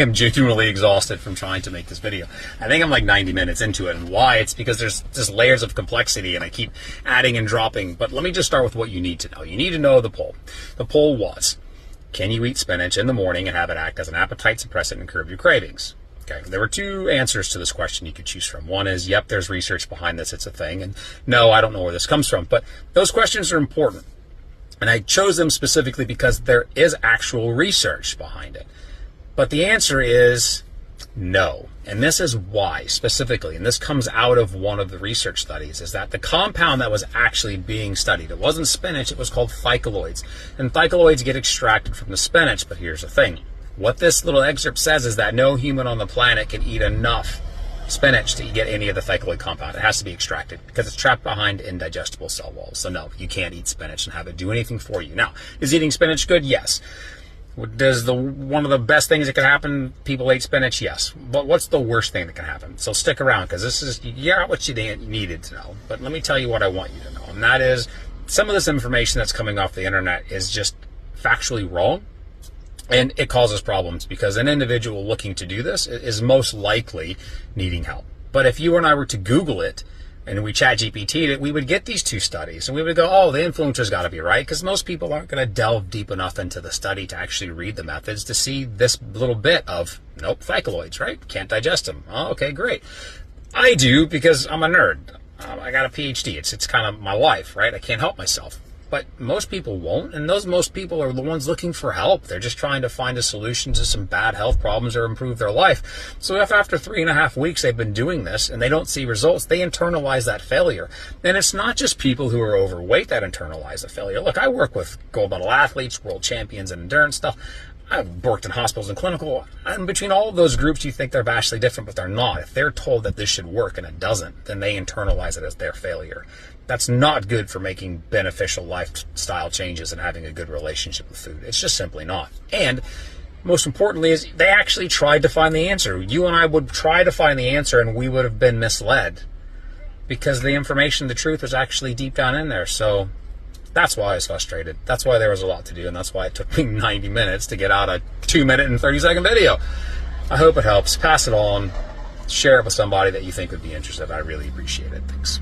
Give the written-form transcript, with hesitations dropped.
am genuinely exhausted from trying to make this video. I think I'm like 90 minutes into it, and why? It's because there's just layers of complexity and I keep adding and dropping. But let me just start with what you need to know. You need to know the poll. The poll was, can you eat spinach in the morning and have it act as an appetite suppressant and curb your cravings? Okay, there were two answers to this question you could choose from. One is, yep, there's research behind this, it's a thing. And no, I don't know where this comes from. But those questions are important. And I chose them specifically because there is actual research behind it. But the answer is no. And this is why specifically, and this comes out of one of the research studies, is that the compound that was actually being studied, it wasn't spinach, it was called phycoloids. And phycoloids get extracted from the spinach, but here's the thing. What this little excerpt says is that no human on the planet can eat enough spinach to get any of the phycoloid compound. It has to be extracted because it's trapped behind indigestible cell walls. So no, you can't eat spinach and have it do anything for you. Now, is eating spinach good? Yes. Does one of the best things that can happen, people ate spinach? Yes. But what's the worst thing that can happen? So stick around, because this is, you got what you needed to know. But let me tell you what I want you to know. And that is, some of this information that's coming off the internet is just factually wrong. And it causes problems because an individual looking to do this is most likely needing help. But if you and I were to Google it, and we chat GPT'd it, we would get these two studies and we would go, oh, the influencer's got to be right, because most people aren't going to delve deep enough into the study to actually read the methods to see this little bit of, nope, phycoloids, right? Can't digest them. Oh, okay, great. I do, because I'm a nerd. I got a PhD. It's kind of my life, right? I can't help myself. But most people won't, and those most people are the ones looking for help. They're just trying to find a solution to some bad health problems or improve their life. So if after 3.5 weeks they've been doing this and they don't see results, they internalize that failure. And it's not just people who are overweight that internalize the failure. Look, I work with gold medal athletes, world champions in endurance stuff. I've worked in hospitals and clinical. And between all of those groups, you think they're vastly different, but they're not. If they're told that this should work and it doesn't, then they internalize it as their failure. That's not good for making beneficial lifestyle changes and having a good relationship with food. It's just simply not. And most importantly is they actually tried to find the answer. You and I would try to find the answer and we would have been misled because the information, the truth was actually deep down in there. So that's why I was frustrated. That's why there was a lot to do, and that's why it took me 90 minutes to get out a 2-minute and 30-second video. I hope it helps. Pass it on. Share it with somebody that you think would be interested. I really appreciate it. Thanks.